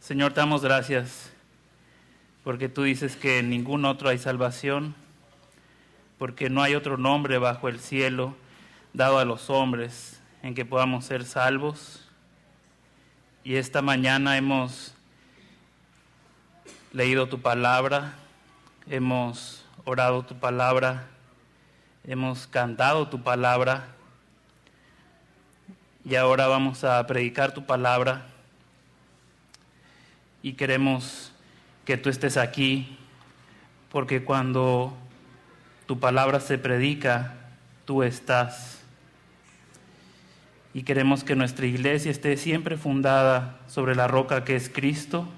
Señor, te damos gracias porque tú dices que en ningún otro hay salvación, porque no hay otro nombre bajo el cielo dado a los hombres en que podamos ser salvos. Y esta mañana hemos leído tu palabra, hemos orado tu palabra, hemos cantado tu palabra y ahora vamos a predicar tu palabra. Y queremos que tú estés aquí, porque cuando tu palabra se predica, tú estás. Y queremos que nuestra iglesia esté siempre fundada sobre la roca que es Cristo.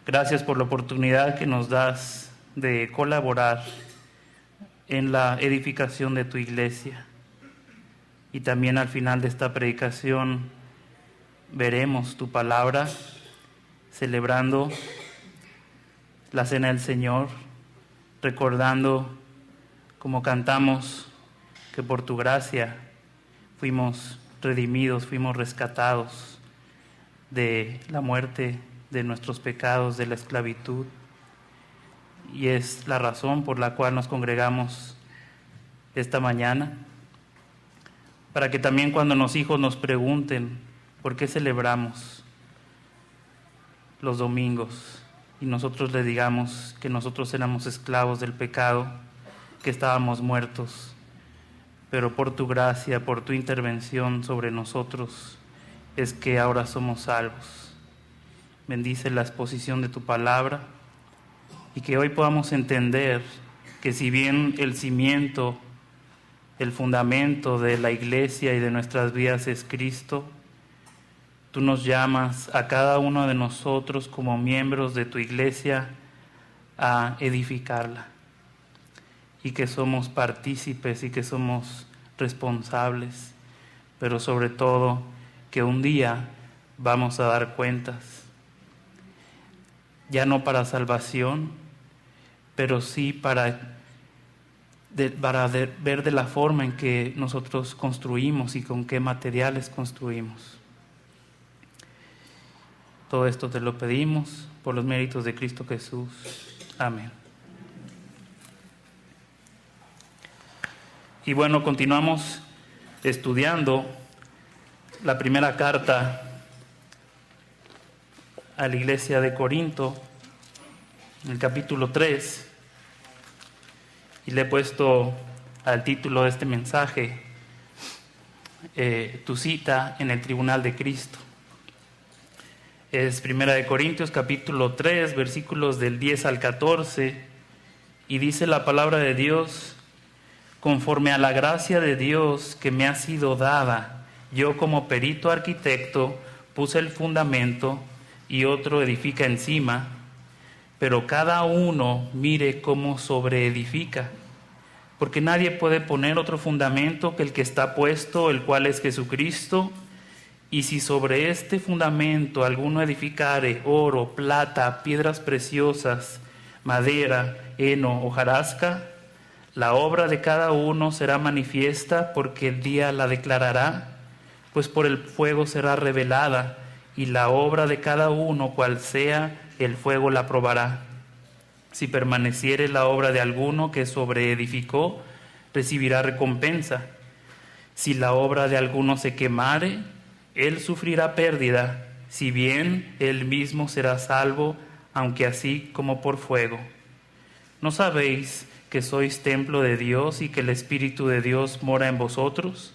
Gracias por la oportunidad que nos das de colaborar en la edificación de tu iglesia. Y también al final de esta predicación veremos tu palabra, celebrando la cena del Señor, recordando, como cantamos, que por tu gracia fuimos redimidos, fuimos rescatados de la muerte, de nuestros pecados, de la esclavitud. Y es la razón por la cual nos congregamos esta mañana, para que también cuando los hijos nos pregunten por qué celebramos los domingos y nosotros le digamos que nosotros éramos esclavos del pecado, que estábamos muertos, pero por tu gracia, por tu intervención sobre nosotros, es que ahora somos salvos. Bendice la exposición de tu palabra y que hoy podamos entender que si bien el cimiento, el fundamento de la iglesia y de nuestras vidas es Cristo, tú nos llamas a cada uno de nosotros como miembros de tu iglesia a edificarla, y que somos partícipes y que somos responsables, pero sobre todo que un día vamos a dar cuentas, ya no para salvación, pero sí para ver de la forma en que nosotros construimos y con qué materiales construimos. Todo esto te lo pedimos por los méritos de Cristo Jesús. Amén. Y bueno, continuamos estudiando la primera carta a la iglesia de Corinto, en el capítulo 3, y le he puesto al título de este mensaje, tu cita en el tribunal de Cristo. Es 1 Corintios capítulo 3, versículos del 10 al 14, y dice la palabra de Dios: conforme a la gracia de Dios que me ha sido dada, yo como perito arquitecto puse el fundamento y otro edifica encima, pero cada uno mire cómo sobreedifica, porque nadie puede poner otro fundamento que el que está puesto, el cual es Jesucristo. Y si sobre este fundamento alguno edificare oro, plata, piedras preciosas, madera, heno, hojarasca, la obra de cada uno será manifiesta, porque el día la declarará, pues por el fuego será revelada, y la obra de cada uno, cual sea, el fuego la probará. Si permaneciere la obra de alguno que sobreedificó, recibirá recompensa. Si la obra de alguno se quemare, él sufrirá pérdida, si bien él mismo será salvo, aunque así como por fuego. ¿No sabéis que sois templo de Dios y que el Espíritu de Dios mora en vosotros?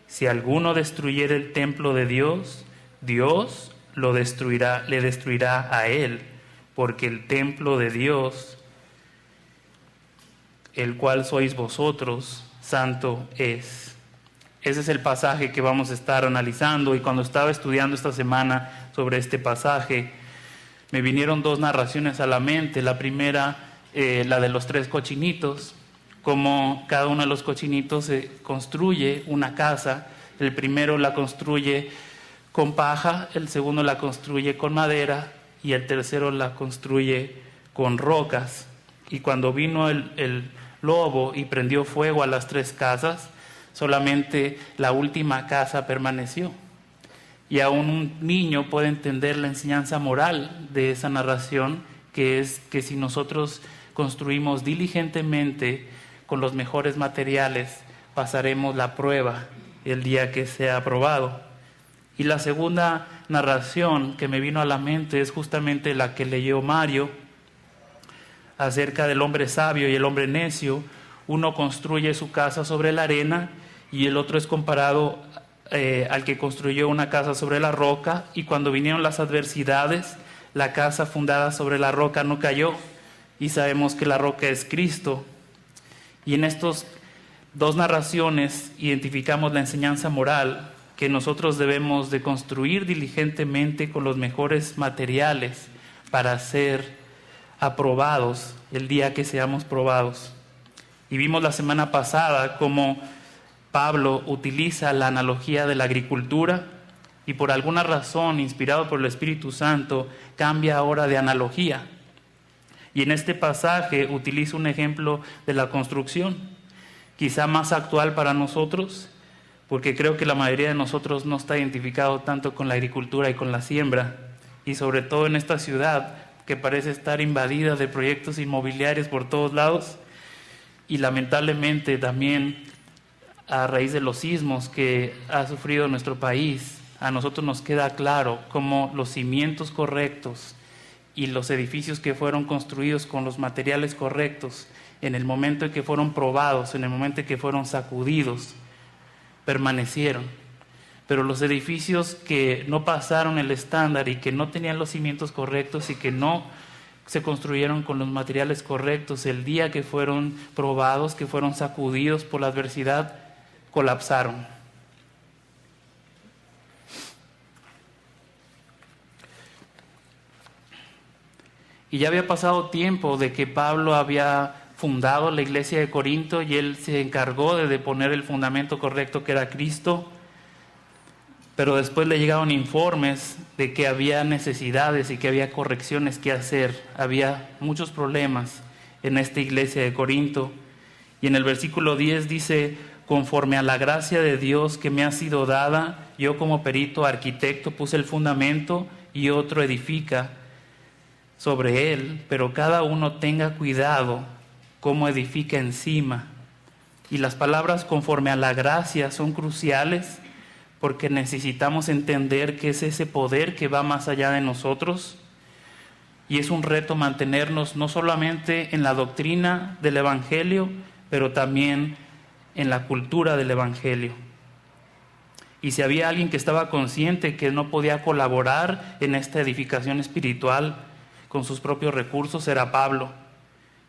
Si alguno destruyere el templo de Dios, Dios le destruirá a él, porque el templo de Dios, el cual sois vosotros, santo es. Ese es el pasaje que vamos a estar analizando, y cuando estaba estudiando esta semana sobre este pasaje, me vinieron dos narraciones a la mente. La primera, la de los 3 cochinitos, como cada uno de los cochinitos construye una casa. El primero la construye con paja, el segundo la construye con madera y el tercero la construye con rocas. Y cuando vino el lobo y prendió fuego a las 3 casas, solamente la última casa permaneció. y aún un niño puede entender la enseñanza moral de esa narración, que es que si nosotros construimos diligentemente con los mejores materiales, pasaremos la prueba el día que sea aprobado. Y la segunda narración que me vino a la mente es justamente la que leyó Mario acerca del hombre sabio y el hombre necio. Uno construye su casa sobre la arena y el otro es comparado al que construyó una casa sobre la roca, y cuando vinieron las adversidades, la casa fundada sobre la roca no cayó, y sabemos que la roca es Cristo. Y en estas dos narraciones identificamos la enseñanza moral que nosotros debemos de construir diligentemente con los mejores materiales para ser aprobados el día que seamos probados. Y vimos la semana pasada cómo Pablo utiliza la analogía de la agricultura y por alguna razón, inspirado por el Espíritu Santo, cambia ahora de analogía. Y en este pasaje utiliza un ejemplo de la construcción, quizá más actual para nosotros, porque creo que la mayoría de nosotros no está identificado tanto con la agricultura y con la siembra, y sobre todo en esta ciudad que parece estar invadida de proyectos inmobiliarios por todos lados, y lamentablemente también a raíz de los sismos que ha sufrido nuestro país, a nosotros nos queda claro cómo los cimientos correctos y los edificios que fueron construidos con los materiales correctos, en el momento en que fueron probados, en el momento en que fueron sacudidos, permanecieron. Pero los edificios que no pasaron el estándar y que no tenían los cimientos correctos y que no se construyeron con los materiales correctos, el día que fueron probados, que fueron sacudidos por la adversidad, colapsaron. Y ya había pasado tiempo de que Pablo había fundado la iglesia de Corinto y él se encargó de poner el fundamento correcto, que era Cristo. Pero después le llegaron informes de que había necesidades y que había correcciones que hacer. Había muchos problemas en esta iglesia de Corinto. Y en el versículo 10 dice: conforme a la gracia de Dios que me ha sido dada, yo como perito arquitecto puse el fundamento y otro edifica sobre él, pero cada uno tenga cuidado cómo edifica encima. Y las palabras conforme a la gracia son cruciales, porque necesitamos entender que es ese poder que va más allá de nosotros, y es un reto mantenernos no solamente en la doctrina del Evangelio, pero también en la cultura del Evangelio. Y si había alguien que estaba consciente que no podía colaborar en esta edificación espiritual con sus propios recursos, era Pablo.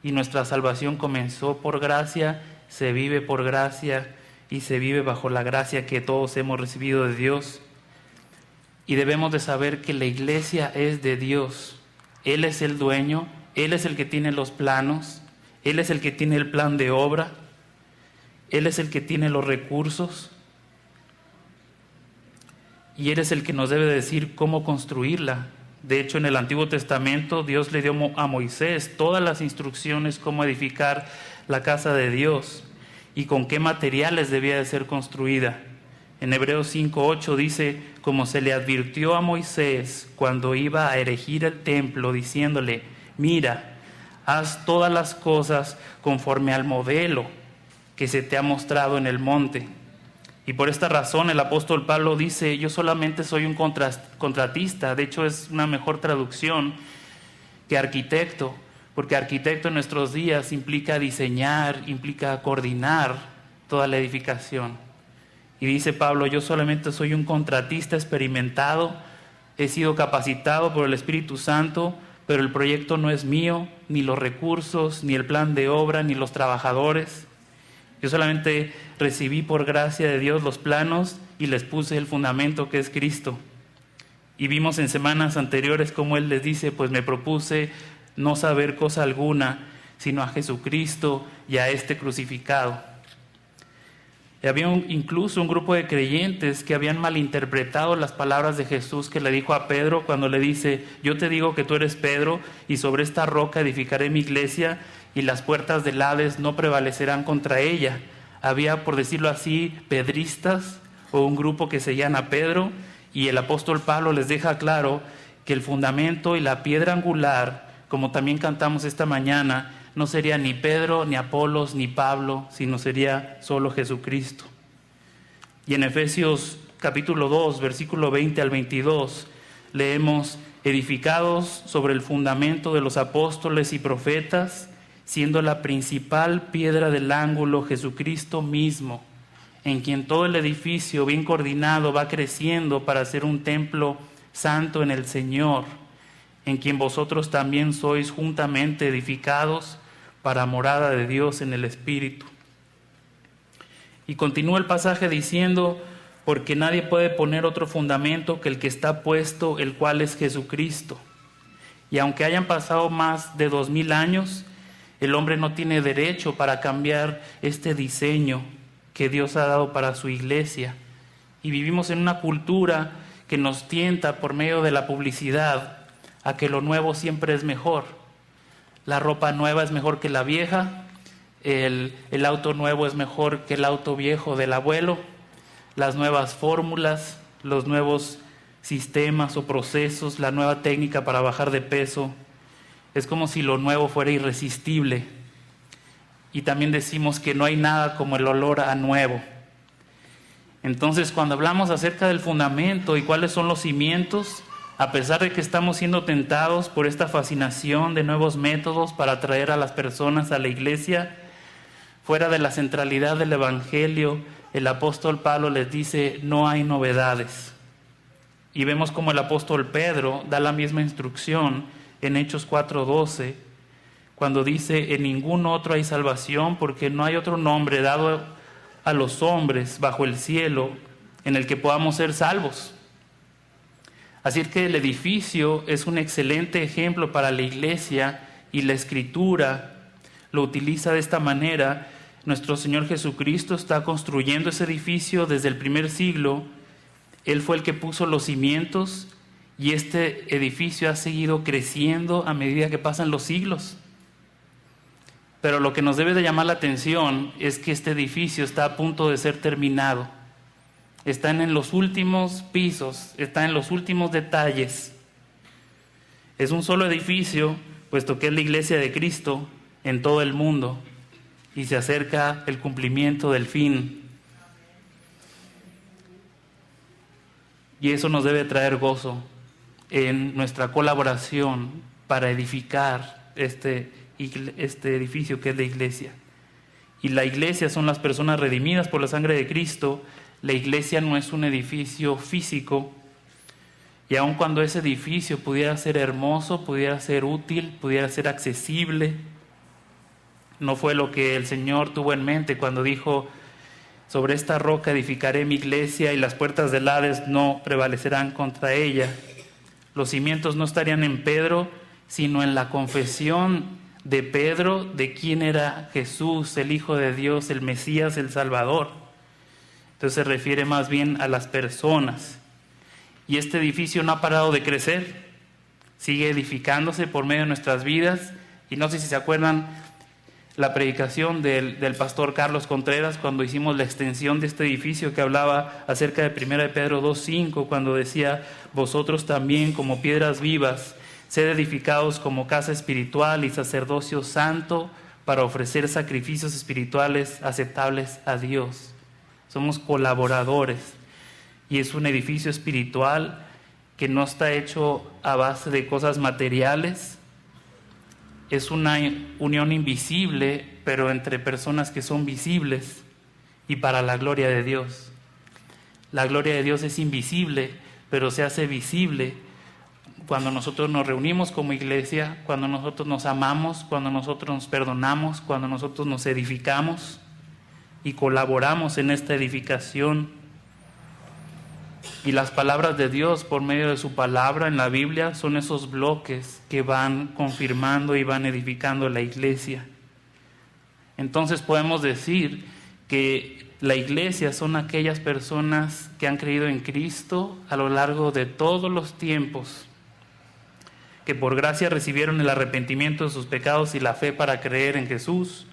Y nuestra salvación comenzó por gracia, se vive por gracia y se vive bajo la gracia que todos hemos recibido de Dios. Y debemos de saber que la iglesia es de Dios. Él es el dueño, Él es el que tiene los planos, Él es el que tiene el plan de obra, Él es el que tiene los recursos y Él es el que nos debe decir cómo construirla. De hecho, en el Antiguo Testamento Dios le dio a Moisés todas las instrucciones cómo edificar la casa de Dios y con qué materiales debía de ser construida. En Hebreos 5:8 dice: como se le advirtió a Moisés cuando iba a erigir el templo, diciéndole: mira, haz todas las cosas conforme al modelo que se te ha mostrado en el monte. Y por esta razón el apóstol Pablo dice: yo solamente soy un contratista. De hecho, es una mejor traducción que arquitecto, porque arquitecto en nuestros días implica diseñar, implica coordinar toda la edificación. Y dice Pablo: yo solamente soy un contratista experimentado, he sido capacitado por el Espíritu Santo, pero el proyecto no es mío, ni los recursos, ni el plan de obra, ni los trabajadores. Yo solamente recibí por gracia de Dios los planos y les puse el fundamento, que es Cristo. Y vimos en semanas anteriores cómo Él les dice: pues me propuse no saber cosa alguna, sino a Jesucristo y a este crucificado. Y había incluso un grupo de creyentes que habían malinterpretado las palabras de Jesús que le dijo a Pedro cuando le dice: yo te digo que tú eres Pedro, y sobre esta roca edificaré mi iglesia, y las puertas del Hades no prevalecerán contra ella. Había, por decirlo así, pedristas, o un grupo que seguían a Pedro, Y el apóstol Pablo les deja claro que el fundamento y la piedra angular, como también cantamos esta mañana, no sería ni Pedro, ni Apolos, ni Pablo, sino sería solo Jesucristo. Y en Efesios capítulo 2, versículo 20 al 22, leemos: edificados sobre el fundamento de los apóstoles y profetas, siendo la principal piedra del ángulo Jesucristo mismo, en quien todo el edificio bien coordinado va creciendo para ser un templo santo en el Señor, en quien vosotros también sois juntamente edificados para morada de Dios en el Espíritu. Y continúa el pasaje diciendo: porque nadie puede poner otro fundamento que el que está puesto, el cual es Jesucristo. Y aunque hayan pasado más de 2000 años, el hombre no tiene derecho para cambiar este diseño que Dios ha dado para su iglesia. Y vivimos en una cultura que nos tienta por medio de la publicidad a que lo nuevo siempre es mejor. La ropa nueva es mejor que la vieja, el auto nuevo es mejor que el auto viejo del abuelo, las nuevas fórmulas, los nuevos sistemas o procesos, la nueva técnica para bajar de peso. Es como si lo nuevo fuera irresistible. Y también decimos que no hay nada como el olor a nuevo. Entonces, cuando hablamos acerca del fundamento y cuáles son los cimientos, a pesar de que estamos siendo tentados por esta fascinación de nuevos métodos para atraer a las personas a la iglesia, fuera de la centralidad del Evangelio, el apóstol Pablo les dice: no hay novedades. Y vemos como el apóstol Pedro da la misma instrucción en Hechos 4:12, cuando dice: en ningún otro hay salvación, porque no hay otro nombre dado a los hombres bajo el cielo en el que podamos ser salvos. Así que el edificio es un excelente ejemplo para la iglesia, y la Escritura lo utiliza de esta manera. Nuestro Señor Jesucristo está construyendo ese edificio desde el primer siglo. Él fue el que puso los cimientos, y este edificio ha seguido creciendo a medida que pasan los siglos. Pero lo que nos debe de llamar la atención es que este edificio está a punto de ser terminado. Están en los últimos pisos, están en los últimos detalles. Es un solo edificio, puesto que es la iglesia de Cristo en todo el mundo, y se acerca el cumplimiento del fin. Y eso nos debe traer gozo en nuestra colaboración para edificar este edificio que es la iglesia. Y la iglesia son las personas redimidas por la sangre de Cristo. La iglesia no es un edificio físico, y aun cuando ese edificio pudiera ser hermoso, pudiera ser útil, pudiera ser accesible, no fue lo que el Señor tuvo en mente cuando dijo: sobre esta roca edificaré mi iglesia y las puertas del Hades no prevalecerán contra ella. Los cimientos no estarían en Pedro, sino en la confesión de Pedro de quién era Jesús, el Hijo de Dios, el Mesías, el Salvador. Entonces se refiere más bien a las personas. Y este edificio no ha parado de crecer, sigue edificándose por medio de nuestras vidas. Y no sé si se acuerdan la predicación del pastor Carlos Contreras cuando hicimos la extensión de este edificio, que hablaba acerca de 1 Pedro 2:5, cuando decía: vosotros también, como piedras vivas, sed edificados como casa espiritual y sacerdocio santo, para ofrecer sacrificios espirituales aceptables a Dios. Somos colaboradores, y es un edificio espiritual que no está hecho a base de cosas materiales. Es una unión invisible, pero entre personas que son visibles, y para la gloria de Dios. La gloria de Dios es invisible, pero se hace visible cuando nosotros nos reunimos como iglesia, cuando nosotros nos amamos, cuando nosotros nos perdonamos, cuando nosotros nos edificamos y colaboramos en esta edificación. Y las palabras de Dios por medio de su palabra en la Biblia son esos bloques que van confirmando y van edificando la iglesia. Entonces podemos decir que la iglesia son aquellas personas que han creído en Cristo a lo largo de todos los tiempos, que por gracia recibieron el arrepentimiento de sus pecados y la fe para creer en Jesús.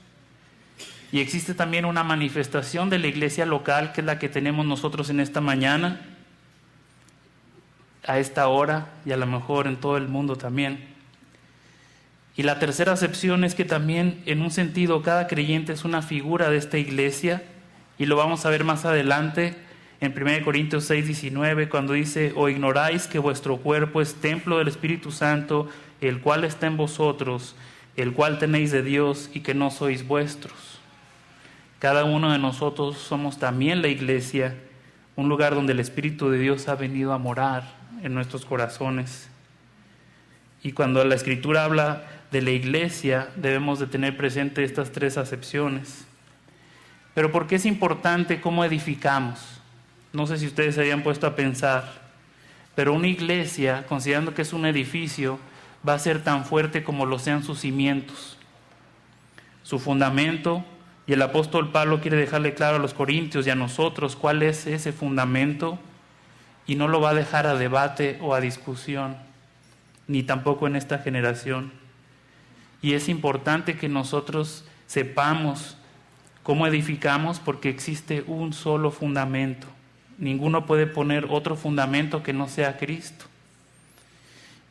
Y existe también una manifestación de la iglesia local, que es la que tenemos nosotros en esta mañana. a esta hora y a lo mejor en todo el mundo también. Y la tercera acepción es que también, en un sentido, cada creyente es una figura de esta iglesia, y lo vamos a ver más adelante en 1 Corintios 6:19, cuando dice: ¿O ignoráis que vuestro cuerpo es templo del Espíritu Santo, el cual está en vosotros, el cual tenéis de Dios, y que no sois vuestros? Cada uno de nosotros somos también la iglesia, un lugar donde el Espíritu de Dios ha venido a morar en nuestros corazones. Y cuando la Escritura habla de la iglesia, debemos de tener presente estas tres acepciones. Pero ¿por qué es importante cómo edificamos? No sé si ustedes se habían puesto a pensar, pero una iglesia, considerando que es un edificio, va a ser tan fuerte como lo sean sus cimientos, su fundamento. Y el apóstol Pablo quiere dejarle claro a los corintios y a nosotros cuál es ese fundamento, y no lo va a dejar a debate o a discusión, ni tampoco en esta generación. Y es importante que nosotros sepamos cómo edificamos, porque existe un solo fundamento. Ninguno puede poner otro fundamento que no sea Cristo.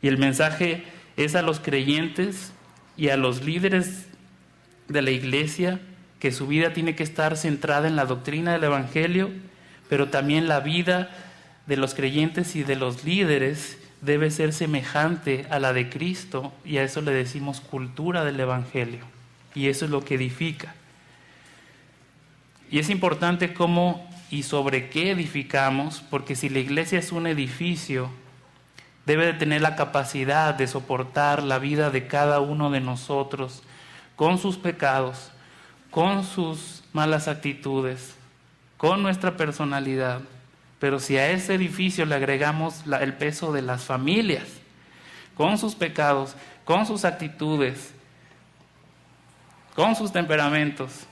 Y el mensaje es a los creyentes y a los líderes de la iglesia, que su vida tiene que estar centrada en la doctrina del Evangelio, pero también la vida de los creyentes y de los líderes debe ser semejante a la de Cristo, y a eso le decimos cultura del Evangelio, y eso es lo que edifica. Y es importante cómo y sobre qué edificamos, porque si la iglesia es un edificio, debe de tener la capacidad de soportar la vida de cada uno de nosotros, con sus pecados, con sus malas actitudes, con nuestra personalidad. Pero si a ese edificio le agregamos el peso de las familias, con sus pecados, con sus actitudes, con sus temperamentos,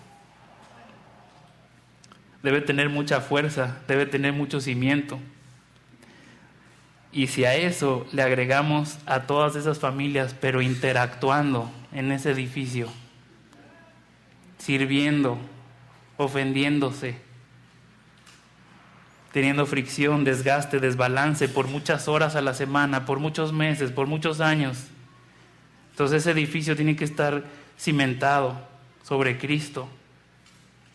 debe tener mucha fuerza, debe tener mucho cimiento. Y si a eso le agregamos a todas esas familias, pero interactuando en ese edificio, sirviendo, ofendiéndose, teniendo fricción, desgaste, desbalance por muchas horas a la semana, por muchos meses, por muchos años, entonces ese edificio tiene que estar cimentado sobre Cristo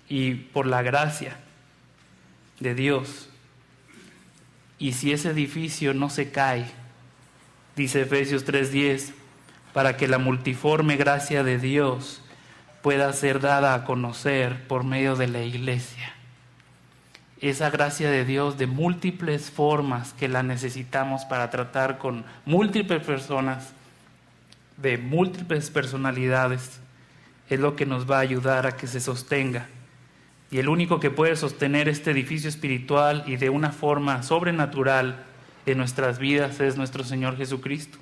y por la gracia de Dios. Y si ese edificio no se cae, dice Efesios 3:10, para que la multiforme gracia de Dios pueda ser dada a conocer por medio de la iglesia. Esa gracia de Dios de múltiples formas que la necesitamos para tratar con múltiples personas, de múltiples personalidades, es lo que nos va a ayudar a que se sostenga. Y el único que puede sostener este edificio espiritual y de una forma sobrenatural en nuestras vidas es nuestro Señor Jesucristo.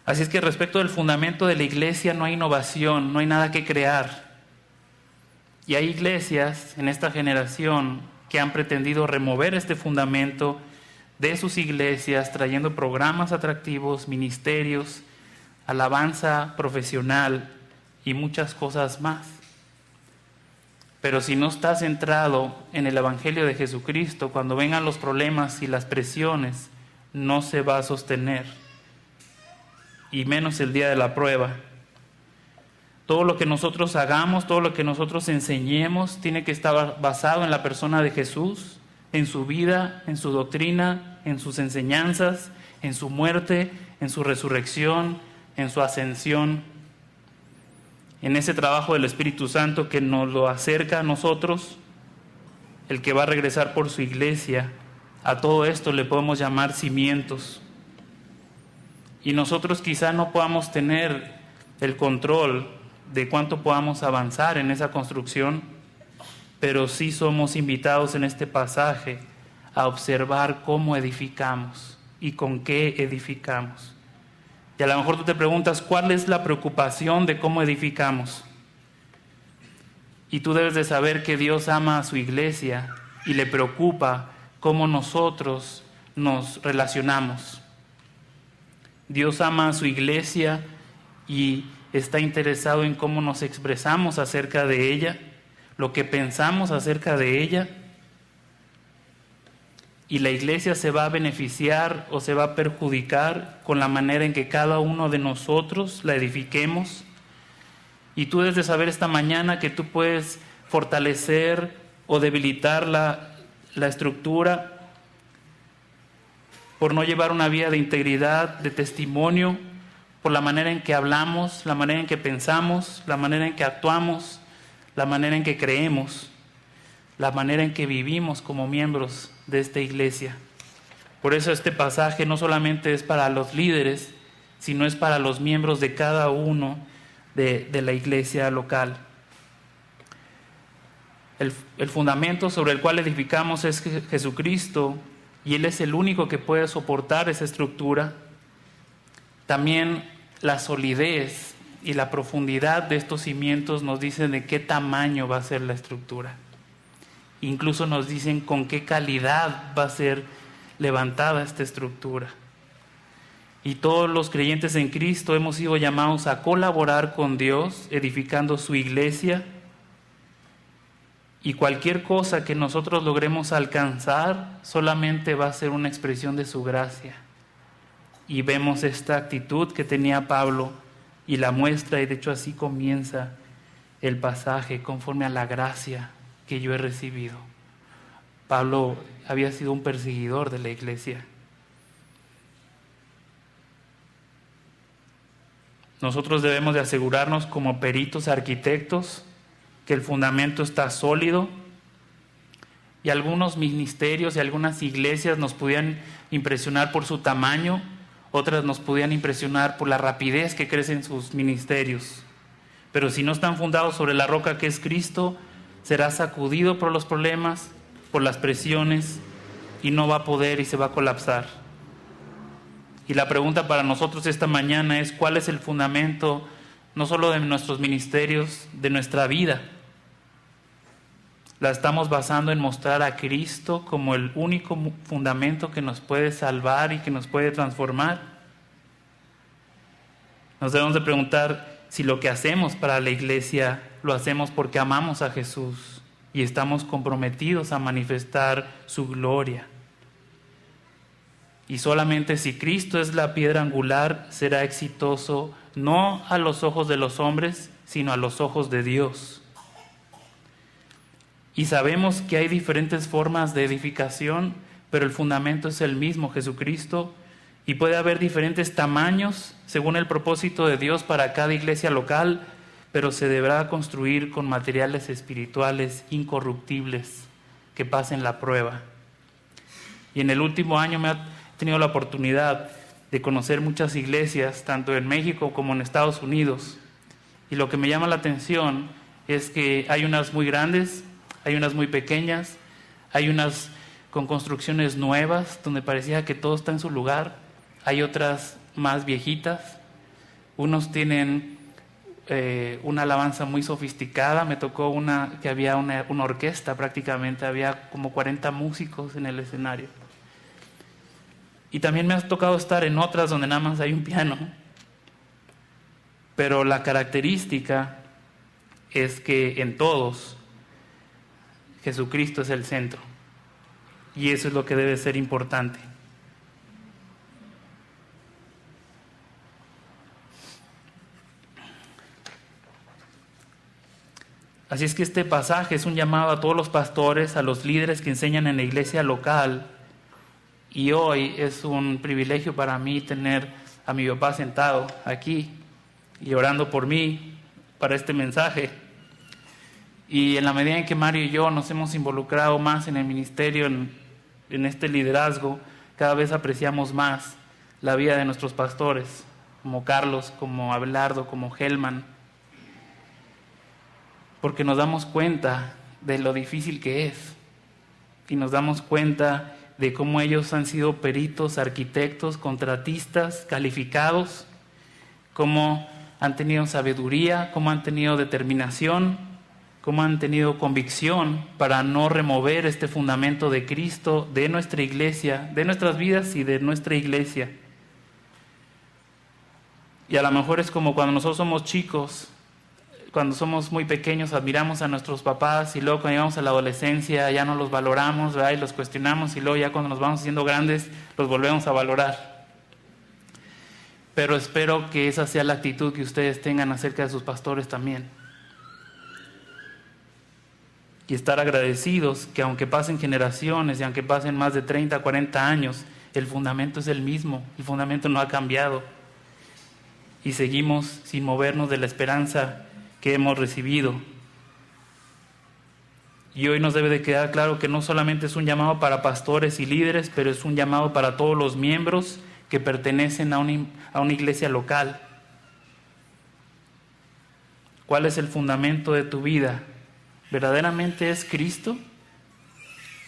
Así es que respecto del fundamento de la iglesia no hay innovación, no hay nada que crear. Y hay iglesias en esta generación que han pretendido remover este fundamento de sus iglesias, trayendo programas atractivos, ministerios, alabanza profesional y muchas cosas más. Pero si no está centrado en el Evangelio de Jesucristo, cuando vengan los problemas y las presiones, no se va a sostener, y menos el día de la prueba. Todo lo que nosotros hagamos, todo lo que nosotros enseñemos, tiene que estar basado en la persona de Jesús, en su vida, en su doctrina, en sus enseñanzas, en su muerte, en su resurrección, en su ascensión, en ese trabajo del Espíritu Santo que nos lo acerca a nosotros, el que va a regresar por su iglesia. A todo esto le podemos llamar cimientos. Y nosotros quizá no podamos tener el control de cuánto podamos avanzar en esa construcción, pero sí somos invitados en este pasaje a observar cómo edificamos y con qué edificamos. Y a lo mejor tú te preguntas, ¿cuál es la preocupación de cómo edificamos? Y tú debes de saber que Dios ama a su iglesia y le preocupa cómo nosotros nos relacionamos. Dios ama a su iglesia y está interesado en cómo nos expresamos acerca de ella, lo que pensamos acerca de ella. y la iglesia se va a beneficiar o se va a perjudicar con la manera en que cada uno de nosotros la edifiquemos. Y tú debes de saber esta mañana que tú puedes fortalecer o debilitar la estructura por no llevar una vida de integridad, de testimonio, por la manera en que hablamos, la manera en que pensamos, la manera en que actuamos, la manera en que creemos, la manera en que vivimos como miembros de esta iglesia. Por eso este pasaje no solamente es para los líderes, sino es para los miembros de cada uno de la iglesia local. El fundamento sobre el cual edificamos es Jesucristo, y Él es el único que puede soportar esa estructura. También la solidez y la profundidad de estos cimientos nos dicen de qué tamaño va a ser la estructura. Incluso nos dicen con qué calidad va a ser levantada esta estructura. Y todos los creyentes en Cristo hemos sido llamados a colaborar con Dios, edificando su iglesia. Y cualquier cosa que nosotros logremos alcanzar solamente va a ser una expresión de su gracia. Y vemos esta actitud que tenía Pablo y la muestra, y de hecho así comienza el pasaje, conforme a la gracia que yo he recibido. Pablo había sido un perseguidor de la iglesia. Nosotros debemos de asegurarnos como peritos arquitectos que el fundamento está sólido, y algunos ministerios y algunas iglesias nos podían impresionar por su tamaño, otras nos podían impresionar por la rapidez que crecen sus ministerios. Pero si no están fundados sobre la roca que es Cristo, será sacudido por los problemas, por las presiones, y no va a poder y se va a colapsar. Y la pregunta para nosotros esta mañana es: ¿cuál es el fundamento no solo de nuestros ministerios, de nuestra vida? ¿La estamos basando en mostrar a Cristo como el único fundamento que nos puede salvar y que nos puede transformar? Nos debemos de preguntar si lo que hacemos para la iglesia lo hacemos porque amamos a Jesús y estamos comprometidos a manifestar su gloria. Y solamente si Cristo es la piedra angular será exitoso, no a los ojos de los hombres, sino a los ojos de Dios. Y sabemos que hay diferentes formas de edificación, pero el fundamento es el mismo, Jesucristo, y puede haber diferentes tamaños según el propósito de Dios para cada iglesia local, pero se deberá construir con materiales espirituales incorruptibles que pasen la prueba. Y en el último año he tenido la oportunidad de conocer muchas iglesias, tanto en México como en Estados Unidos, y lo que me llama la atención es que hay unas muy grandes, hay unas muy pequeñas, hay unas con construcciones nuevas donde parecía que todo está en su lugar, hay otras más viejitas, unos tienen una alabanza muy sofisticada. Me tocó una que había una orquesta prácticamente, había como 40 músicos en el escenario. Y también me ha tocado estar en otras donde nada más hay un piano, pero la característica es que en todos Jesucristo es el centro, y eso es lo que debe ser importante. Así es que este pasaje es un llamado a todos los pastores, a los líderes que enseñan en la iglesia local, y hoy es un privilegio para mí tener a mi papá sentado aquí y orando por mí para este mensaje. Y en la medida en que Mario y yo nos hemos involucrado más en el ministerio, en este liderazgo, cada vez apreciamos más la vida de nuestros pastores, como Carlos, como Abelardo, como Helman, porque nos damos cuenta de lo difícil que es, y nos damos cuenta de cómo ellos han sido peritos, arquitectos, contratistas, calificados, cómo han tenido sabiduría, cómo han tenido determinación, cómo han tenido convicción para no remover este fundamento de Cristo, de nuestra iglesia, de nuestras vidas y de nuestra iglesia. Y a lo mejor es como cuando nosotros somos chicos, cuando somos muy pequeños admiramos a nuestros papás y luego cuando llegamos a la adolescencia ya no los valoramos, ¿verdad? Y los cuestionamos y luego ya cuando nos vamos haciendo grandes los volvemos a valorar. Pero espero que esa sea la actitud que ustedes tengan acerca de sus pastores también. Y estar agradecidos que aunque pasen generaciones y aunque pasen más de 30, 40 años, el fundamento es el mismo, el fundamento no ha cambiado. Y seguimos sin movernos de la esperanza que hemos recibido. Y hoy nos debe de quedar claro que no solamente es un llamado para pastores y líderes, pero es un llamado para todos los miembros que pertenecen a una iglesia local. ¿Cuál es el fundamento de tu vida? ¿Verdaderamente es Cristo?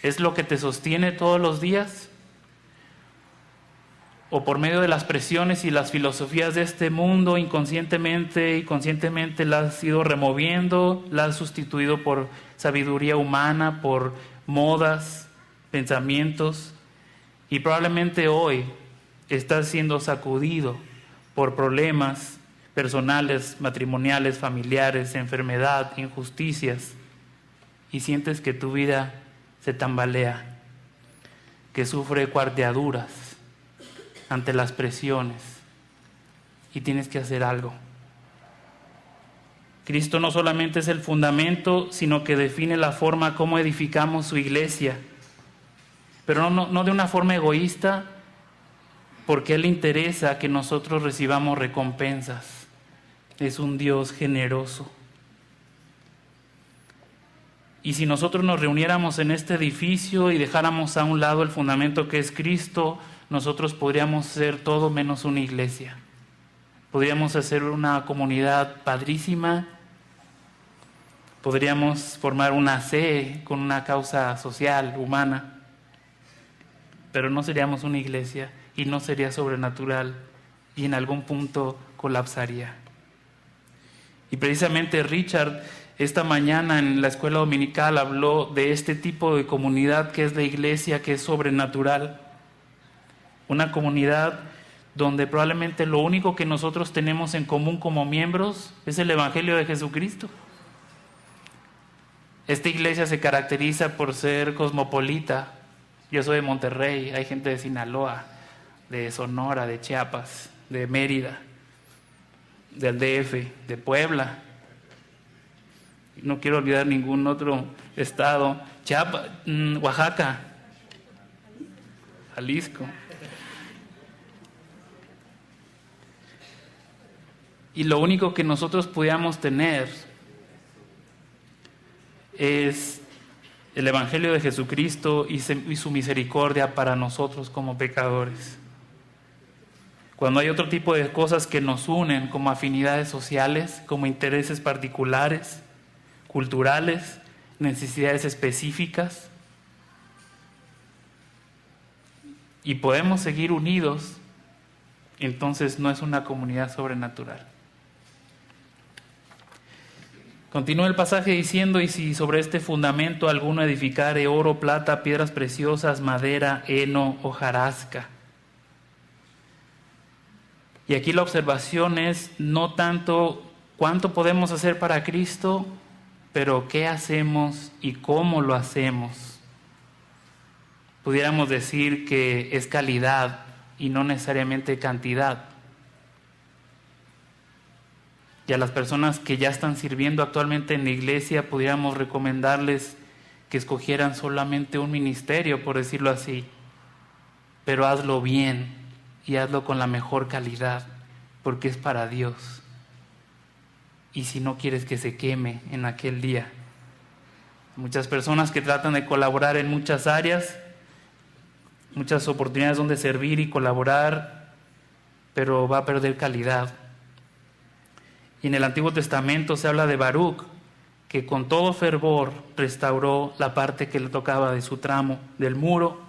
¿Es lo que te sostiene todos los días? ¿O por medio de las presiones y las filosofías de este mundo, inconscientemente y conscientemente la has ido removiendo, la has sustituido por sabiduría humana, por modas, pensamientos? Y probablemente hoy estás siendo sacudido por problemas personales, matrimoniales, familiares, enfermedad, injusticias, y sientes que tu vida se tambalea, que sufre cuarteaduras ante las presiones y tienes que hacer algo. Cristo no solamente es el fundamento, sino que define la forma como edificamos su iglesia, pero no de una forma egoísta, porque Él le interesa que nosotros recibamos recompensas. Es un Dios generoso. Y si nosotros nos reuniéramos en este edificio y dejáramos a un lado el fundamento que es Cristo, nosotros podríamos ser todo menos una iglesia. Podríamos hacer una comunidad padrísima, podríamos formar una C con una causa social, humana, pero no seríamos una iglesia y no sería sobrenatural y en algún punto colapsaría. Y precisamente Richard esta mañana en la escuela dominical habló de este tipo de comunidad que es la iglesia, que es sobrenatural. Una comunidad donde probablemente lo único que nosotros tenemos en común como miembros es el Evangelio de Jesucristo. Esta iglesia se caracteriza por ser cosmopolita. Yo soy de Monterrey, hay gente de Sinaloa, de Sonora, de Chiapas, de Mérida, del DF, de Puebla. No quiero olvidar ningún otro estado. Chiapas, Oaxaca, Jalisco. Y lo único que nosotros podíamos tener es el Evangelio de Jesucristo y su misericordia para nosotros como pecadores. Cuando hay otro tipo de cosas que nos unen, como afinidades sociales, como intereses particulares, culturales, necesidades específicas, y podemos seguir unidos, entonces no es una comunidad sobrenatural. Continúa el pasaje diciendo: y si sobre este fundamento alguno edificare oro, plata, piedras preciosas, madera, heno, hojarasca. Y aquí la observación es no tanto cuánto podemos hacer para Cristo, pero qué hacemos y cómo lo hacemos. Pudiéramos decir que es calidad y no necesariamente cantidad. Y a las personas que ya están sirviendo actualmente en la iglesia, pudiéramos recomendarles que escogieran solamente un ministerio, por decirlo así, pero hazlo bien y hazlo con la mejor calidad, porque es para Dios. Y si no quieres que se queme en aquel día. Muchas personas que tratan de colaborar en muchas áreas, muchas oportunidades donde servir y colaborar, pero va a perder calidad. Y en el Antiguo Testamento se habla de Baruc, que con todo fervor restauró la parte que le tocaba de su tramo del muro,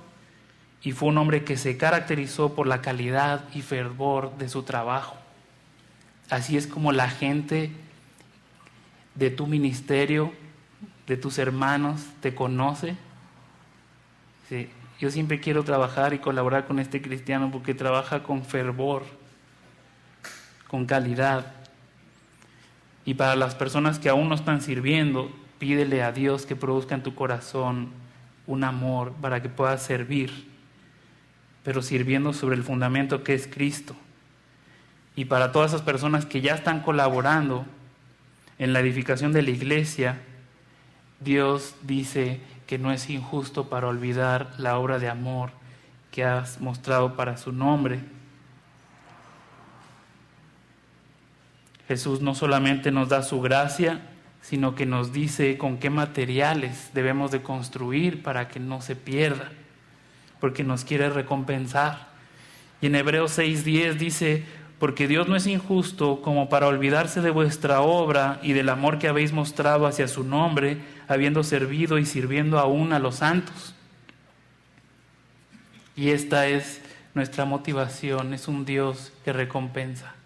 y fue un hombre que se caracterizó por la calidad y fervor de su trabajo. Así es como la gente de tu ministerio, de tus hermanos, te conoce. Sí, yo siempre quiero trabajar y colaborar con este cristiano porque trabaja con fervor, con calidad. Y para las personas que aún no están sirviendo, pídele a Dios que produzca en tu corazón un amor para que puedas servir, pero sirviendo sobre el fundamento que es Cristo. Y para todas esas personas que ya están colaborando en la edificación de la iglesia, Dios dice que no es injusto para olvidar la obra de amor que has mostrado para su nombre. Jesús no solamente nos da su gracia, sino que nos dice con qué materiales debemos de construir para que no se pierda, porque nos quiere recompensar. Y en Hebreos 6:10 dice: porque Dios no es injusto como para olvidarse de vuestra obra y del amor que habéis mostrado hacia su nombre, habiendo servido y sirviendo aún a los santos. Y esta es nuestra motivación, es un Dios que recompensa.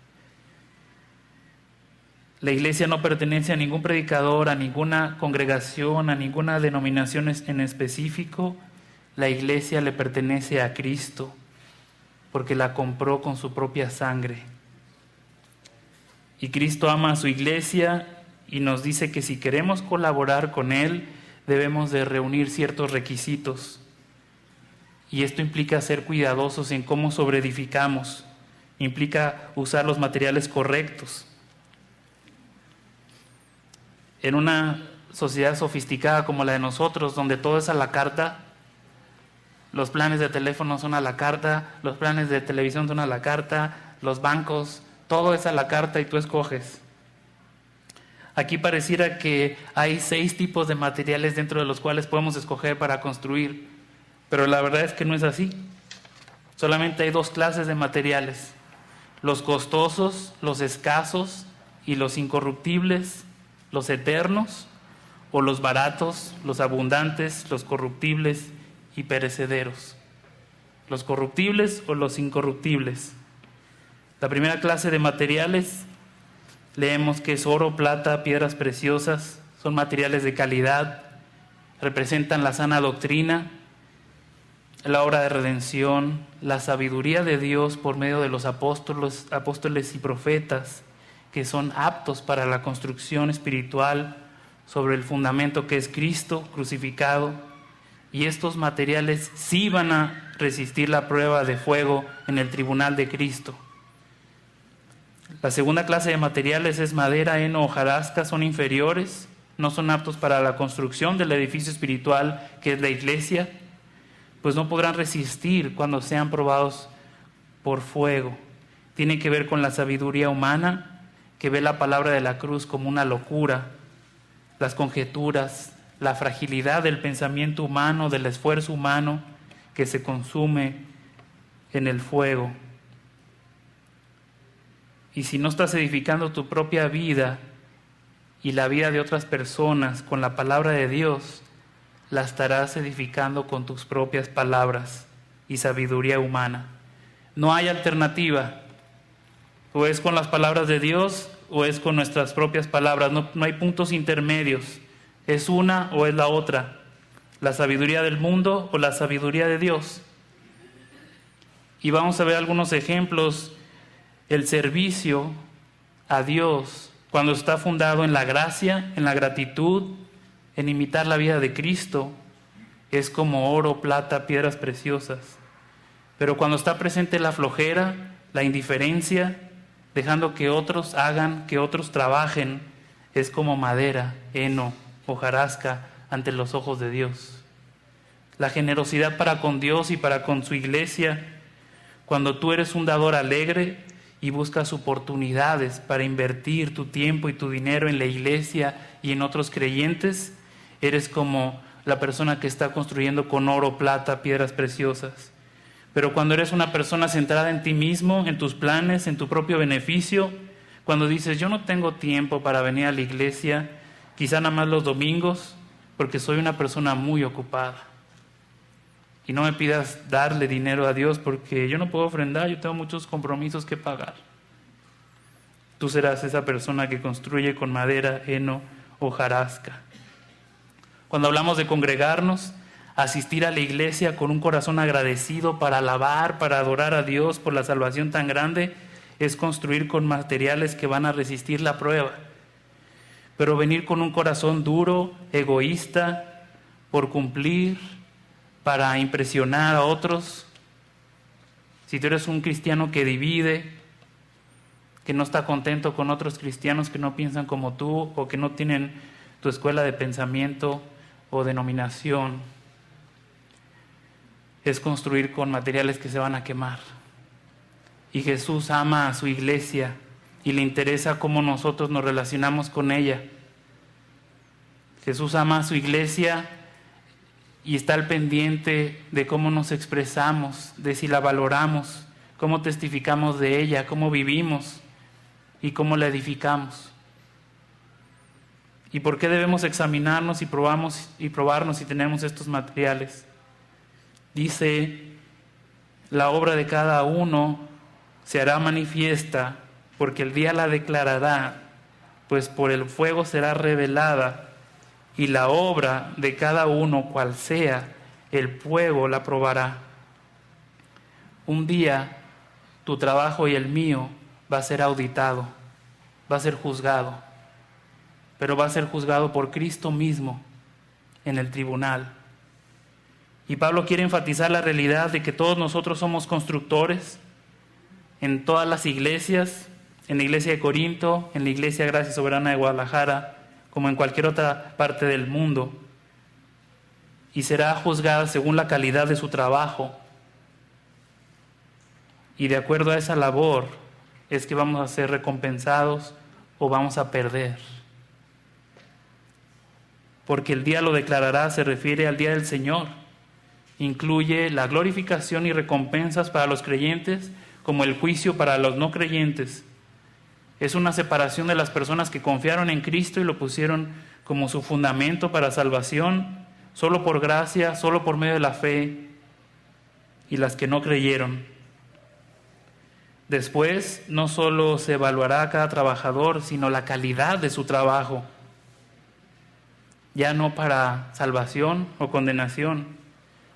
La iglesia no pertenece a ningún predicador, a ninguna congregación, a ninguna denominación en específico. La iglesia le pertenece a Cristo, porque la compró con su propia sangre. Y Cristo ama a su iglesia y nos dice que si queremos colaborar con Él, debemos de reunir ciertos requisitos. Y esto implica ser cuidadosos en cómo sobreedificamos, implica usar los materiales correctos. En una sociedad sofisticada como la de nosotros, donde todo es a la carta, los planes de teléfono son a la carta, los planes de televisión son a la carta, los bancos, todo es a la carta y tú escoges. Aquí pareciera que hay 6 tipos de materiales dentro de los cuales podemos escoger para construir, pero la verdad es que no es así. Solamente hay 2 clases de materiales: los costosos, los escasos, y los incorruptibles, los eternos, o los baratos, los abundantes, los corruptibles y perecederos. Los corruptibles o los incorruptibles. La primera clase de materiales leemos que es oro, plata, piedras preciosas, son materiales de calidad, representan la sana doctrina, la obra de redención, la sabiduría de Dios por medio de los apóstoles y profetas, que son aptos para la construcción espiritual sobre el fundamento que es Cristo crucificado. Y estos materiales sí van a resistir la prueba de fuego en el tribunal de Cristo. La segunda clase de materiales es madera, heno, hojarasca, son inferiores, no son aptos para la construcción del edificio espiritual que es la iglesia, pues no podrán resistir cuando sean probados por fuego. Tiene que ver con la sabiduría humana, que ve la palabra de la cruz como una locura, las conjeturas, la fragilidad del pensamiento humano, del esfuerzo humano que se consume en el fuego. Y si no estás edificando tu propia vida y la vida de otras personas con la palabra de Dios, la estarás edificando con tus propias palabras y sabiduría humana. No hay alternativa. O es con las palabras de Dios o es con nuestras propias palabras. No hay puntos intermedios. Es una o es la otra, la sabiduría del mundo o la sabiduría de Dios. Y vamos a ver algunos ejemplos. El servicio a Dios, cuando está fundado en la gracia, en la gratitud, en imitar la vida de Cristo, es como oro, plata, piedras preciosas. Pero cuando está presente la flojera, la indiferencia, dejando que otros hagan, que otros trabajen, es como madera, heno, hojarasca ante los ojos de Dios. La generosidad para con Dios y para con su iglesia, cuando tú eres un dador alegre y buscas oportunidades para invertir tu tiempo y tu dinero en la iglesia y en otros creyentes, eres como la persona que está construyendo con oro, plata, piedras preciosas. Pero cuando eres una persona centrada en ti mismo, en tus planes, en tu propio beneficio, cuando dices, yo no tengo tiempo para venir a la iglesia, quizá nada más los domingos, porque soy una persona muy ocupada. Y no me pidas darle dinero a Dios porque yo no puedo ofrendar, yo tengo muchos compromisos que pagar. Tú serás esa persona que construye con madera, heno, hojarasca. Cuando hablamos de congregarnos, asistir a la iglesia con un corazón agradecido para alabar, para adorar a Dios por la salvación tan grande, es construir con materiales que van a resistir la prueba. pero venir con un corazón duro, egoísta, por cumplir, para impresionar a otros. Si tú eres un cristiano que divide, que no está contento con otros cristianos que no piensan como tú o que no tienen tu escuela de pensamiento o denominación, es construir con materiales que se van a quemar. Y Jesús ama a su iglesia y le interesa cómo nosotros nos relacionamos con ella. Jesús ama a su iglesia y está al pendiente de cómo nos expresamos, de si la valoramos, cómo testificamos de ella, cómo vivimos y cómo la edificamos. ¿Y por qué debemos examinarnos y probarnos si tenemos estos materiales? Dice, la obra de cada uno se hará manifiesta, porque el día la declarará, pues por el fuego será revelada, y la obra de cada uno, cual sea, el fuego la probará. Un día tu trabajo y el mío va a ser auditado, va a ser juzgado, pero va a ser juzgado por Cristo mismo en el tribunal. Y Pablo quiere enfatizar la realidad de que todos nosotros somos constructores en todas las iglesias, en la iglesia de Corinto, en la iglesia Gracia Soberana de Guadalajara, como en cualquier otra parte del mundo, y será juzgada según la calidad de su trabajo. Y de acuerdo a esa labor es que vamos a ser recompensados o vamos a perder. Porque el día lo declarará se refiere al día del Señor. Incluye la glorificación y recompensas para los creyentes, como el juicio para los no creyentes. Es una separación de las personas que confiaron en Cristo y lo pusieron como su fundamento para salvación, solo por gracia, solo por medio de la fe, y las que no creyeron. Después, no solo se evaluará a cada trabajador, sino la calidad de su trabajo, ya no para salvación o condenación,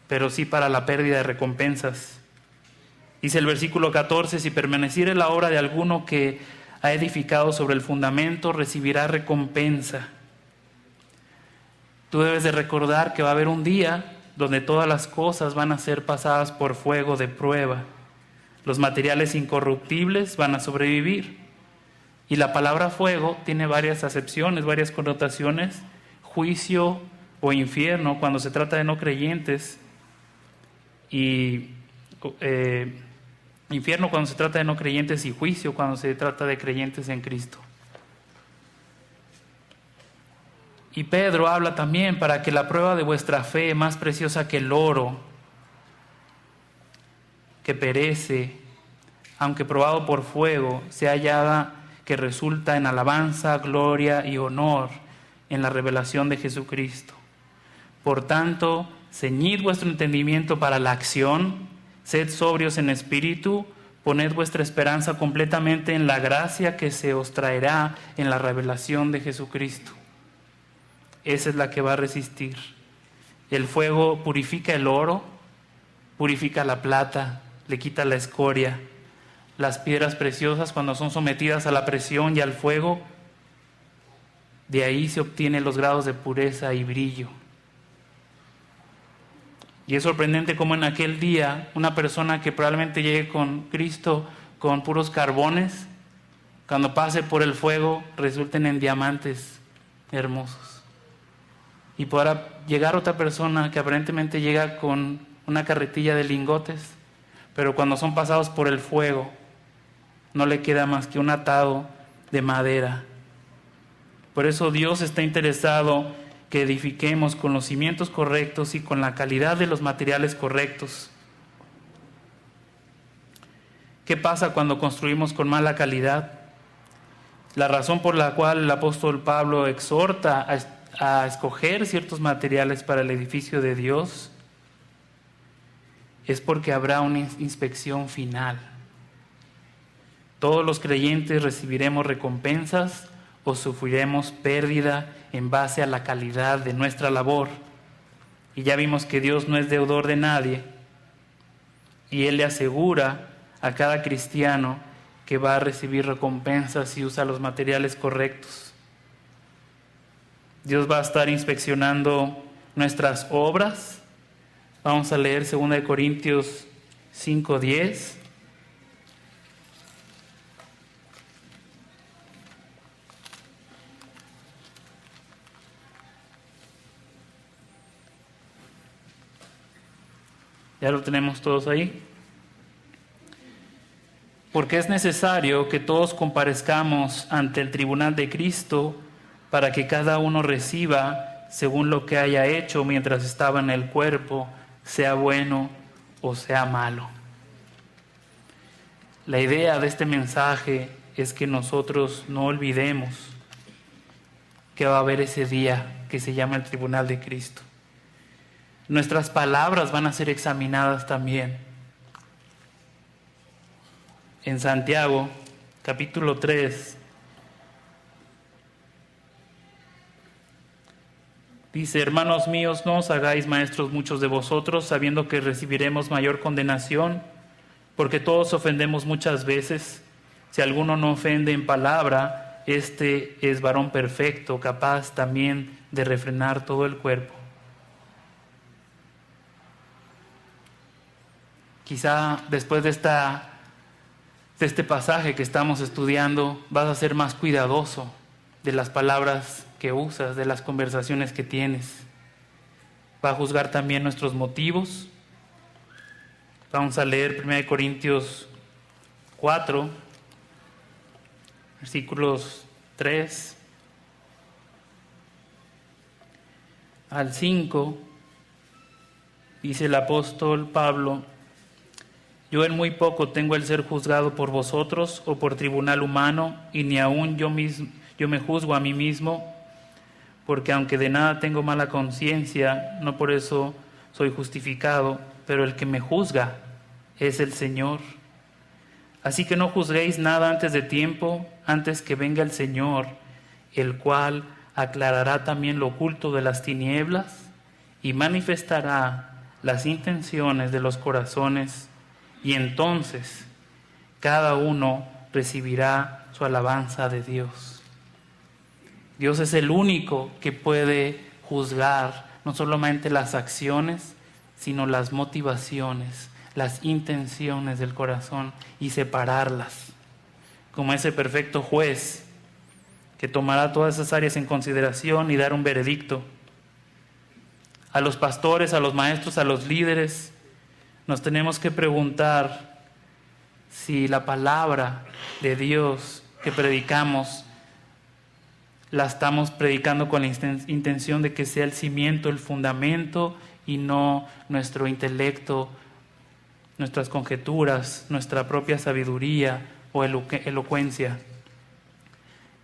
pero sí para la pérdida de recompensas. Dice el versículo 14, si permaneciere la obra de alguno que ha edificado sobre el fundamento, recibirá recompensa. Tú debes de recordar que va a haber un día donde todas las cosas van a ser pasadas por fuego de prueba. Los materiales incorruptibles van a sobrevivir. Y la palabra fuego tiene varias acepciones, varias connotaciones. Juicio o infierno cuando se trata de no creyentes, y infierno cuando se trata de no creyentes, y juicio cuando se trata de creyentes en Cristo. Y Pedro habla también para que la prueba de vuestra fe, más preciosa que el oro, que perece, aunque probado por fuego, sea hallada que resulta en alabanza, gloria y honor en la revelación de Jesucristo. Por tanto, ceñid vuestro entendimiento para la acción, sed sobrios en espíritu, poned vuestra esperanza completamente en la gracia que se os traerá en la revelación de Jesucristo. Esa es la que va a resistir. El fuego purifica el oro, purifica la plata, le quita la escoria. Las piedras preciosas, cuando son sometidas a la presión y al fuego, de ahí se obtienen los grados de pureza y brillo. Y es sorprendente cómo en aquel día una persona que probablemente llegue con Cristo con puros carbones, cuando pase por el fuego resulten en diamantes hermosos. Y podrá llegar otra persona que aparentemente llega con una carretilla de lingotes, pero cuando son pasados por el fuego no le queda más que un atado de madera. Por eso Dios está interesado que edifiquemos con los cimientos correctos y con la calidad de los materiales correctos. ¿Qué pasa cuando construimos con mala calidad? La razón por la cual el apóstol Pablo exhorta a escoger ciertos materiales para el edificio de Dios es porque habrá una inspección final. Todos los creyentes recibiremos recompensas o sufriremos pérdida en base a la calidad de nuestra labor. Y ya vimos que Dios no es deudor de nadie, y Él le asegura a cada cristiano que va a recibir recompensas si usa los materiales correctos. Dios va a estar inspeccionando nuestras obras. Vamos a leer 2 Corintios 5:10. ¿Ya lo tenemos todos ahí? Porque es necesario que todos comparezcamos ante el tribunal de Cristo para que cada uno reciba según lo que haya hecho mientras estaba en el cuerpo, sea bueno o sea malo. La idea de este mensaje es que nosotros no olvidemos que va a haber ese día que se llama el tribunal de Cristo. Nuestras palabras van a ser examinadas también. En Santiago, capítulo 3, dice: hermanos míos, no os hagáis maestros muchos de vosotros, sabiendo que recibiremos mayor condenación, porque todos ofendemos muchas veces. Si alguno no ofende en palabra, este es varón perfecto, capaz también de refrenar todo el cuerpo. Quizá después de este pasaje que estamos estudiando, vas a ser más cuidadoso de las palabras que usas, de las conversaciones que tienes. Va a juzgar también nuestros motivos. Vamos a leer 1 Corintios 4, versículos 3 al 5. Dice el apóstol Pablo: yo en muy poco tengo el ser juzgado por vosotros o por tribunal humano, y ni aun yo me juzgo a mí mismo, porque aunque de nada tengo mala conciencia, no por eso soy justificado, pero el que me juzga es el Señor. Así que no juzguéis nada antes de tiempo, antes que venga el Señor, el cual aclarará también lo oculto de las tinieblas y manifestará las intenciones de los corazones, y entonces cada uno recibirá su alabanza de Dios. Dios es el único que puede juzgar no solamente las acciones, sino las motivaciones, las intenciones del corazón, y separarlas, como ese perfecto juez que tomará todas esas áreas en consideración y dar un veredicto. A los pastores, a los maestros, a los líderes, nos tenemos que preguntar si la palabra de Dios que predicamos la estamos predicando con la intención de que sea el cimiento, el fundamento, y no nuestro intelecto, nuestras conjeturas, nuestra propia sabiduría o elocuencia.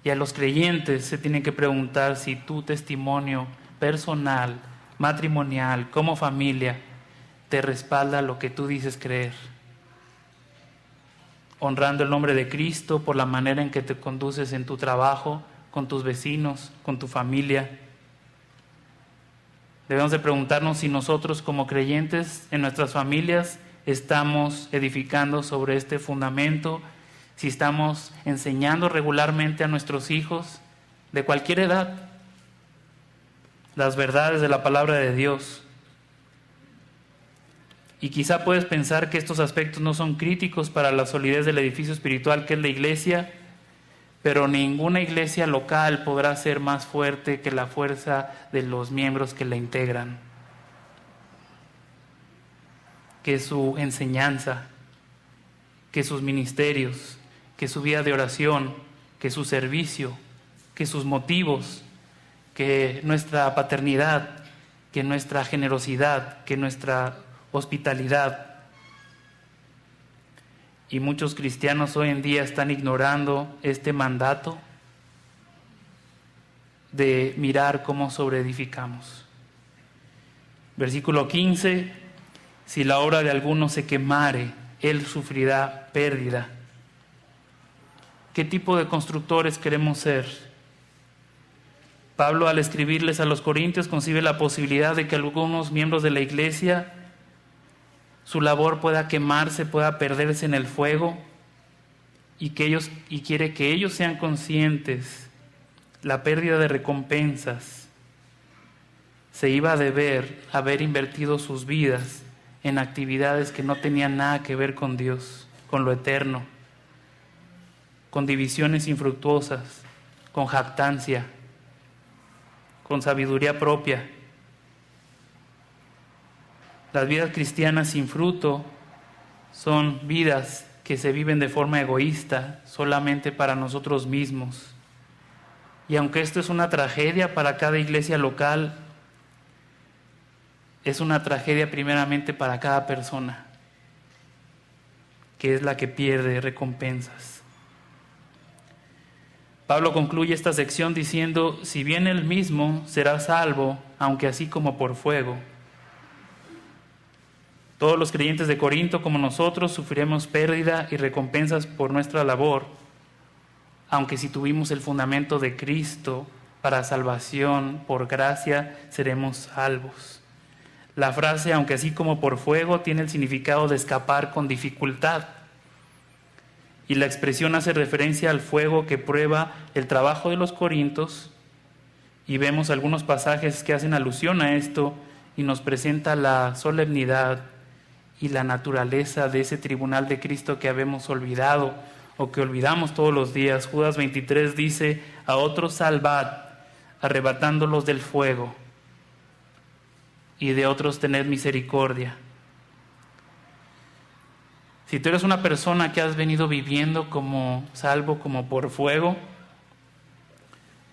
Y a los creyentes se tienen que preguntar si tu testimonio personal, matrimonial, como familia, te respalda lo que tú dices creer, honrando el nombre de Cristo por la manera en que te conduces en tu trabajo, con tus vecinos, con tu familia. Debemos de preguntarnos si nosotros como creyentes en nuestras familias estamos edificando sobre este fundamento, si estamos enseñando regularmente a nuestros hijos de cualquier edad las verdades de la palabra de Dios. Y quizá puedes pensar que estos aspectos no son críticos para la solidez del edificio espiritual que es la iglesia, pero ninguna iglesia local podrá ser más fuerte que la fuerza de los miembros que la integran. Que su enseñanza, que sus ministerios, que su vida de oración, que su servicio, que sus motivos, que nuestra paternidad, que nuestra generosidad, que nuestra hospitalidad. Y muchos cristianos hoy en día están ignorando este mandato de mirar cómo sobreedificamos. Versículo 15: si la obra de alguno se quemare, él sufrirá pérdida. ¿Qué tipo de constructores queremos ser? Pablo, al escribirles a los corintios, concibe la posibilidad de que algunos miembros de la iglesia, su labor pueda quemarse, pueda perderse en el fuego, y quiere que ellos sean conscientes la pérdida de recompensas se iba a deber haber invertido sus vidas en actividades que no tenían nada que ver con Dios, con lo eterno, con divisiones infructuosas, con jactancia, con sabiduría propia. Las vidas cristianas sin fruto son vidas que se viven de forma egoísta, solamente para nosotros mismos. Y aunque esto es una tragedia para cada iglesia local, es una tragedia primeramente para cada persona, que es la que pierde recompensas. Pablo concluye esta sección diciendo: si bien él mismo será salvo, aunque así como por fuego. Todos los creyentes de Corinto, como nosotros, sufriremos pérdida y recompensas por nuestra labor, aunque si tuvimos el fundamento de Cristo para salvación, por gracia, seremos salvos. La frase, aunque así como por fuego, tiene el significado de escapar con dificultad. Y la expresión hace referencia al fuego que prueba el trabajo de los corintios, y vemos algunos pasajes que hacen alusión a esto y nos presenta la solemnidad y la naturaleza de ese tribunal de Cristo que habemos olvidado o que olvidamos todos los días. Judas 23 dice: a otros salvad, arrebatándolos del fuego, y de otros tened misericordia. Si tú eres una persona que has venido viviendo como salvo, como por fuego,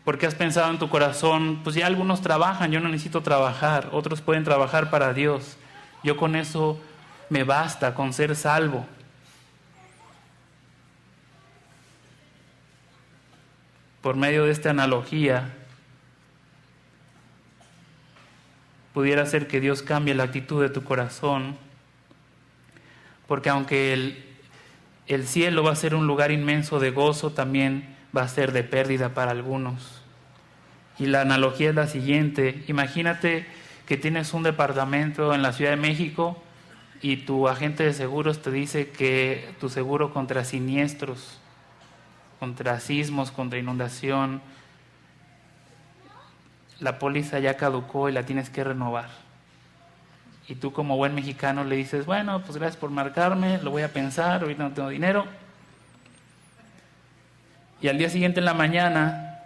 porque has pensado en tu corazón, pues ya algunos trabajan, yo no necesito trabajar, otros pueden trabajar para Dios, yo con eso me basta, con ser salvo. Por medio de esta analogía, pudiera ser que Dios cambie la actitud de tu corazón, porque aunque el cielo va a ser un lugar inmenso de gozo, también va a ser de pérdida para algunos. Y la analogía es la siguiente: imagínate que tienes un departamento en la Ciudad de México y tu agente de seguros te dice que tu seguro contra siniestros, contra sismos, contra inundación, la póliza ya caducó y la tienes que renovar. Y tú, como buen mexicano, le dices: bueno, pues gracias por marcarme, lo voy a pensar, ahorita no tengo dinero. Y al día siguiente en la mañana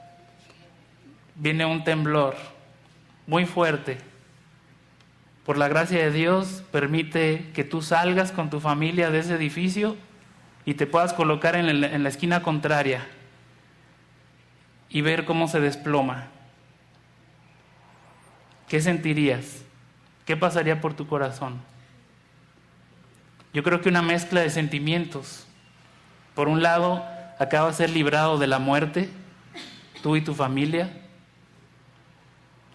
viene un temblor muy fuerte. Por la gracia de Dios, permite que tú salgas con tu familia de ese edificio y te puedas colocar en la esquina contraria y ver cómo se desploma. ¿Qué sentirías? ¿Qué pasaría por tu corazón? Yo creo que una mezcla de sentimientos. Por un lado, acabas de ser librado de la muerte, tú y tu familia,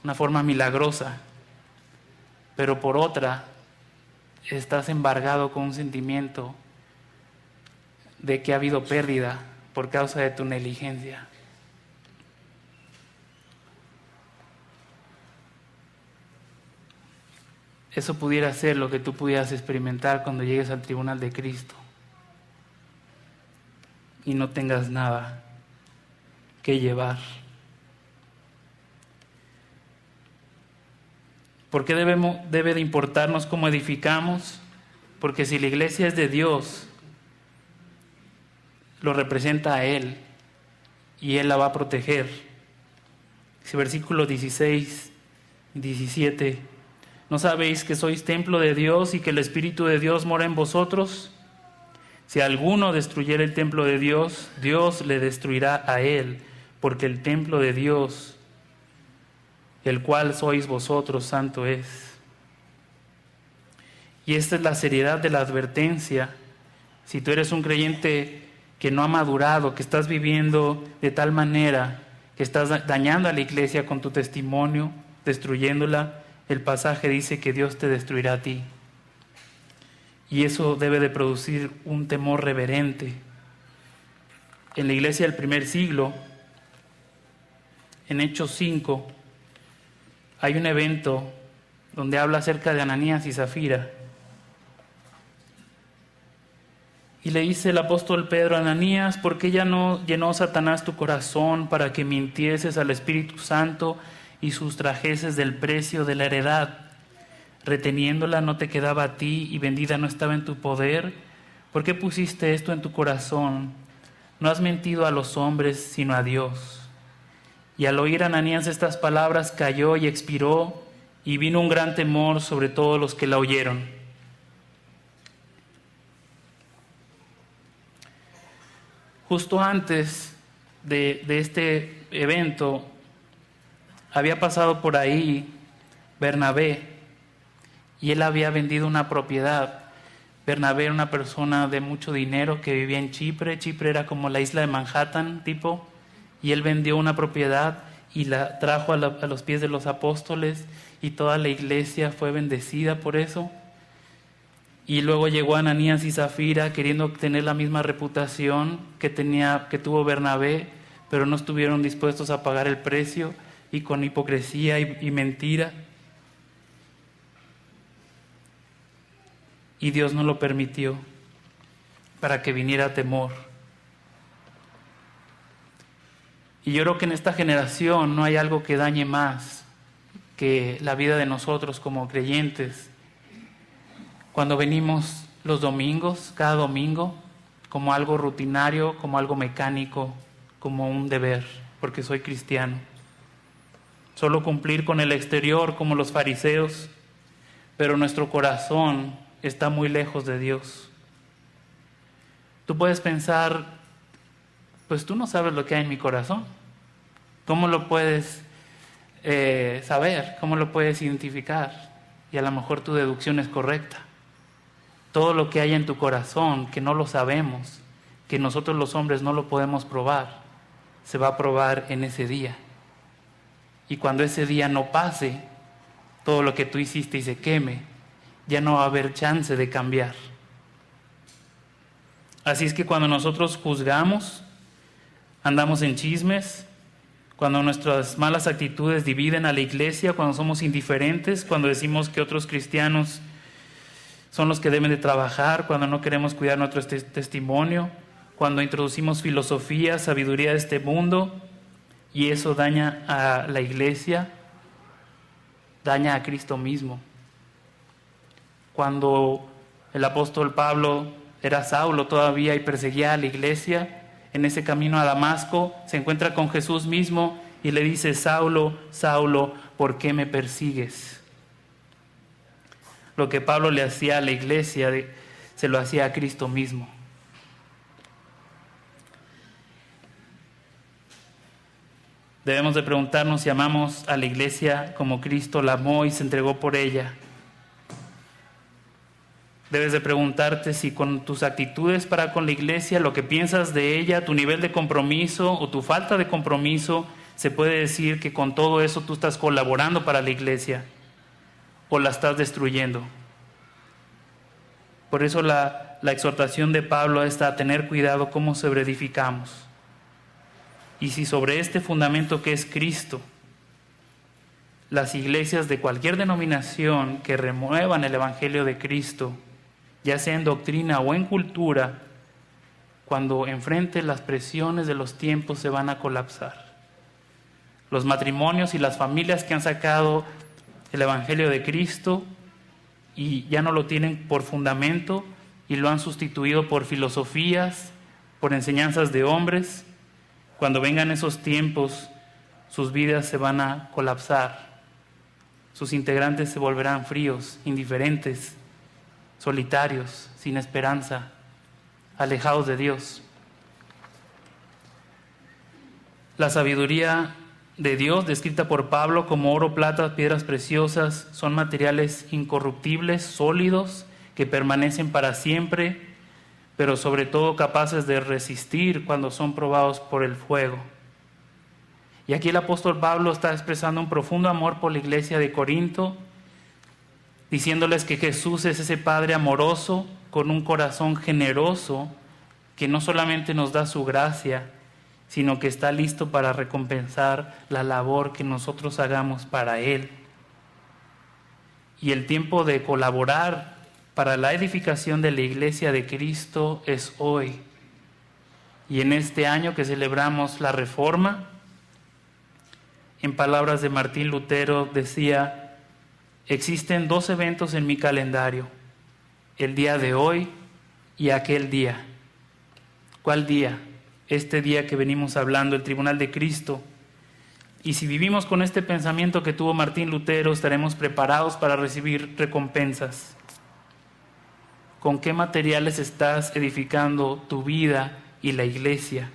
una forma milagrosa. Pero por otra, estás embargado con un sentimiento de que ha habido pérdida por causa de tu negligencia. Eso pudiera ser lo que tú pudieras experimentar cuando llegues al tribunal de Cristo y no tengas nada que llevar. ¿Por qué debe de importarnos cómo edificamos? Porque si la iglesia es de Dios, lo representa a Él y Él la va a proteger. Ese versículo 16 y 17: ¿no sabéis que sois templo de Dios y que el Espíritu de Dios mora en vosotros? Si alguno destruyera el templo de Dios, Dios le destruirá a él, porque el templo de Dios, el cual sois vosotros, santo es. Y esta es la seriedad de la advertencia. Si tú eres un creyente que no ha madurado, que estás viviendo de tal manera, que estás dañando a la iglesia con tu testimonio, destruyéndola, el pasaje dice que Dios te destruirá a ti. Y eso debe de producir un temor reverente. En la iglesia del primer siglo, en Hechos 5, hay un evento donde habla acerca de Ananías y Zafira. Y le dice el apóstol Pedro a Ananías: ¿por qué ya no llenó Satanás tu corazón para que mintieses al Espíritu Santo y sustrajeses del precio de la heredad. Reteniéndola no te quedaba a ti y vendida no estaba en tu poder. ¿Por qué pusiste esto en tu corazón? No has mentido a los hombres, sino a Dios. Y al oír Ananías estas palabras, cayó y expiró, y vino un gran temor sobre todos los que la oyeron. Justo antes de este evento, había pasado por ahí Bernabé, y él había vendido una propiedad. Bernabé era una persona de mucho dinero que vivía en Chipre. Chipre era como la isla de Manhattan, tipo. Y él vendió una propiedad y la trajo a los pies de los apóstoles, y toda la iglesia fue bendecida por eso. Y luego llegó Ananías y Zafira queriendo obtener la misma reputación que tuvo Bernabé, pero no estuvieron dispuestos a pagar el precio, y con hipocresía y mentira. Y Dios no lo permitió para que viniera temor. Y yo creo que en esta generación no hay algo que dañe más que la vida de nosotros como creyentes. Cuando venimos los domingos, cada domingo, como algo rutinario, como algo mecánico, como un deber, porque soy cristiano. Solo cumplir con el exterior como los fariseos, pero nuestro corazón está muy lejos de Dios. Tú puedes pensar, pues tú no sabes lo que hay en mi corazón. ¿Cómo lo puedes saber? ¿Cómo lo puedes identificar? Y a lo mejor tu deducción es correcta. Todo lo que hay en tu corazón, que no lo sabemos, que nosotros los hombres no lo podemos probar, se va a probar en ese día. Y cuando ese día no pase, todo lo que tú hiciste y se queme, ya no va a haber chance de cambiar. Así es que cuando nosotros juzgamos, andamos en chismes, cuando nuestras malas actitudes dividen a la iglesia, cuando somos indiferentes, cuando decimos que otros cristianos son los que deben de trabajar, cuando no queremos cuidar nuestro testimonio, cuando introducimos filosofía, sabiduría de este mundo, y eso daña a la iglesia, daña a Cristo mismo. Cuando el apóstol Pablo era Saulo todavía y perseguía a la iglesia, en ese camino a Damasco se encuentra con Jesús mismo y le dice: Saulo, Saulo, ¿por qué me persigues? Lo que Pablo le hacía a la iglesia, se lo hacía a Cristo mismo. Debemos de preguntarnos si amamos a la iglesia como Cristo la amó y se entregó por ella. Debes de preguntarte si con tus actitudes para con la iglesia, lo que piensas de ella, tu nivel de compromiso o tu falta de compromiso, se puede decir que con todo eso tú estás colaborando para la iglesia o la estás destruyendo. Por eso la exhortación de Pablo está a tener cuidado cómo sobreedificamos. Y si sobre este fundamento que es Cristo, las iglesias de cualquier denominación que remuevan el evangelio de Cristo, ya sea en doctrina o en cultura, cuando enfrenten las presiones de los tiempos se van a colapsar. Los matrimonios y las familias que han sacado el evangelio de Cristo y ya no lo tienen por fundamento y lo han sustituido por filosofías, por enseñanzas de hombres, cuando vengan esos tiempos, sus vidas se van a colapsar. Sus integrantes se volverán fríos, indiferentes, solitarios, sin esperanza, alejados de Dios. La sabiduría de Dios, descrita por Pablo como oro, plata, piedras preciosas, son materiales incorruptibles, sólidos, que permanecen para siempre, pero sobre todo capaces de resistir cuando son probados por el fuego. Y aquí el apóstol Pablo está expresando un profundo amor por la iglesia de Corinto, diciéndoles que Jesús es ese Padre amoroso, con un corazón generoso, que no solamente nos da su gracia, sino que está listo para recompensar la labor que nosotros hagamos para Él. Y el tiempo de colaborar para la edificación de la iglesia de Cristo es hoy. Y en este año que celebramos la Reforma, En palabras de Martín Lutero decía: existen 2 eventos en mi calendario, el día de hoy y aquel día. ¿Cuál día? Este día que venimos hablando, el tribunal de Cristo. Y si vivimos con este pensamiento que tuvo Martín Lutero, estaremos preparados para recibir recompensas. ¿Con qué materiales estás edificando tu vida y la iglesia?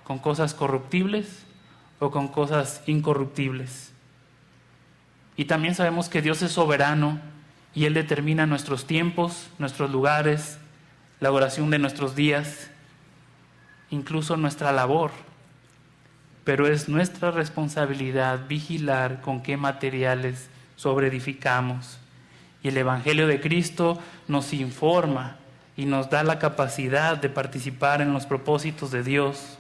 ¿Con cosas corruptibles o con cosas incorruptibles? Y también sabemos que Dios es soberano y Él determina nuestros tiempos, nuestros lugares, la duración de nuestros días, incluso nuestra labor. Pero es nuestra responsabilidad vigilar con qué materiales sobreedificamos. Y el Evangelio de Cristo nos informa y nos da la capacidad de participar en los propósitos de Dios.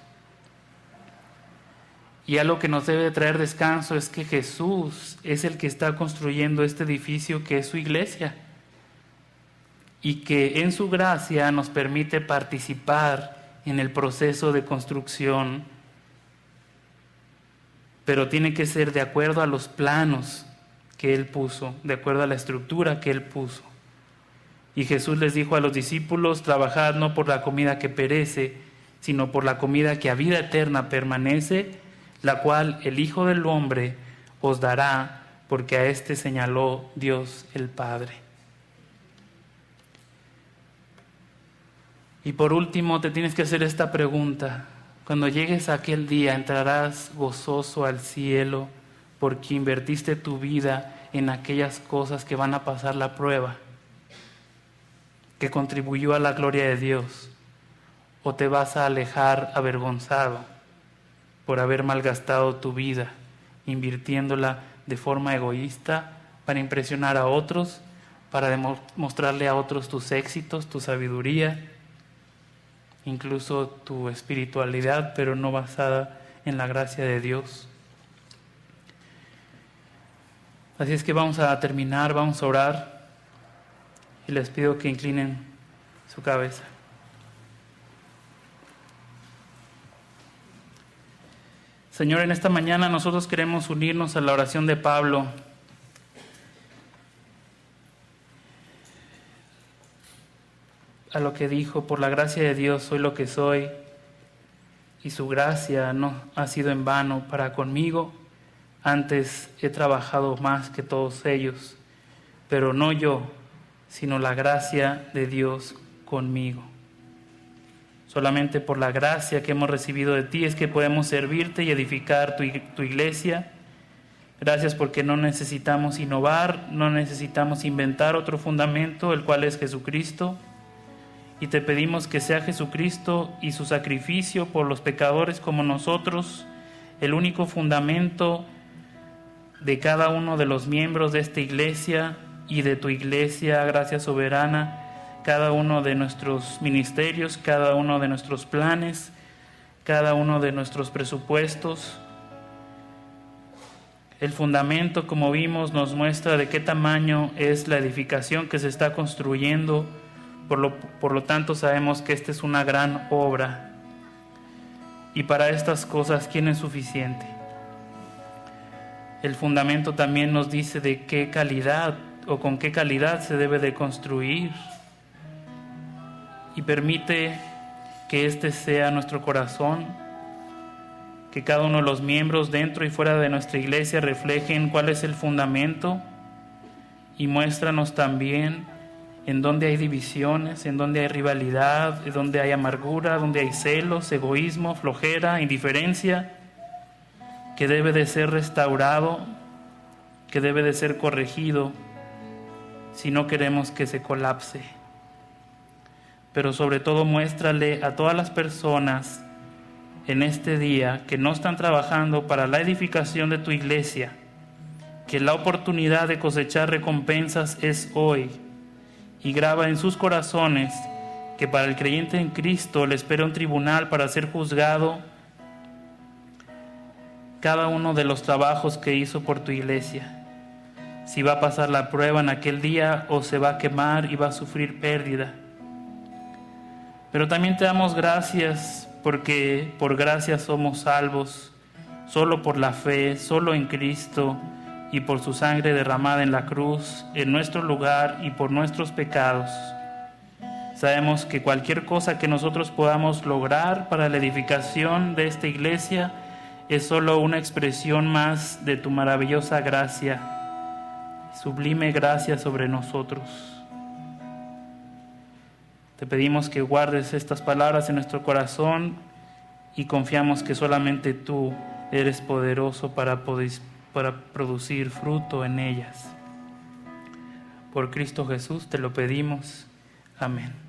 Y algo que nos debe traer descanso es que Jesús es el que está construyendo este edificio que es su iglesia. Y que en su gracia nos permite participar en el proceso de construcción. Pero tiene que ser de acuerdo a los planos que Él puso, de acuerdo a la estructura que Él puso. Y Jesús les dijo a los discípulos: trabajad no por la comida que perece, sino por la comida que a vida eterna permanece, la cual el Hijo del Hombre os dará, porque a éste señaló Dios el Padre. Y por último, te tienes que hacer esta pregunta: cuando llegues a aquel día, ¿entrarás gozoso al cielo porque invertiste tu vida en aquellas cosas que van a pasar la prueba, que contribuyó a la gloria de Dios? ¿O te vas a alejar avergonzado por haber malgastado tu vida, invirtiéndola de forma egoísta para impresionar a otros, para demostrarle a otros tus éxitos, tu sabiduría, incluso tu espiritualidad, pero no basada en la gracia de Dios? Así es que vamos a terminar, vamos a orar y les pido que inclinen su cabeza. Señor, en esta mañana nosotros queremos unirnos a la oración de Pablo. A lo que dijo: por la gracia de Dios soy lo que soy, y su gracia no ha sido en vano para conmigo. Antes he trabajado más que todos ellos, pero no yo, sino la gracia de Dios conmigo. Solamente por la gracia que hemos recibido de ti es que podemos servirte y edificar tu iglesia. Gracias porque no necesitamos innovar, no necesitamos inventar otro fundamento, el cual es Jesucristo. Y te pedimos que sea Jesucristo y su sacrificio por los pecadores como nosotros el único fundamento de cada uno de los miembros de esta iglesia y de tu iglesia, gracia soberana, cada uno de nuestros ministerios, cada uno de nuestros planes, cada uno de nuestros presupuestos. El fundamento, como vimos, nos muestra de qué tamaño es la edificación que se está construyendo. Por lo tanto, sabemos que esta es una gran obra. Y para estas cosas, ¿quién es suficiente? El fundamento también nos dice de qué calidad o con qué calidad se debe de construir. Y permite que este sea nuestro corazón, que cada uno de los miembros dentro y fuera de nuestra iglesia reflejen cuál es el fundamento, y muéstranos también en donde hay divisiones, en donde hay rivalidad, en donde hay amargura, donde hay celos, egoísmo, flojera, indiferencia, que debe de ser restaurado, que debe de ser corregido, si no queremos que se colapse. Pero sobre todo muéstrale a todas las personas en este día que no están trabajando para la edificación de tu iglesia, que la oportunidad de cosechar recompensas es hoy, y graba en sus corazones que para el creyente en Cristo le espera un tribunal para ser juzgado cada uno de los trabajos que hizo por tu iglesia. Si va a pasar la prueba en aquel día o se va a quemar y va a sufrir pérdida. Pero también te damos gracias porque por gracia somos salvos solo por la fe, solo en Cristo y por su sangre derramada en la cruz, en nuestro lugar y por nuestros pecados. Sabemos que cualquier cosa que nosotros podamos lograr para la edificación de esta iglesia es solo una expresión más de tu maravillosa gracia, sublime gracia sobre nosotros. Te pedimos que guardes estas palabras en nuestro corazón y confiamos que solamente tú eres poderoso para producir fruto en ellas. Por Cristo Jesús te lo pedimos. Amén.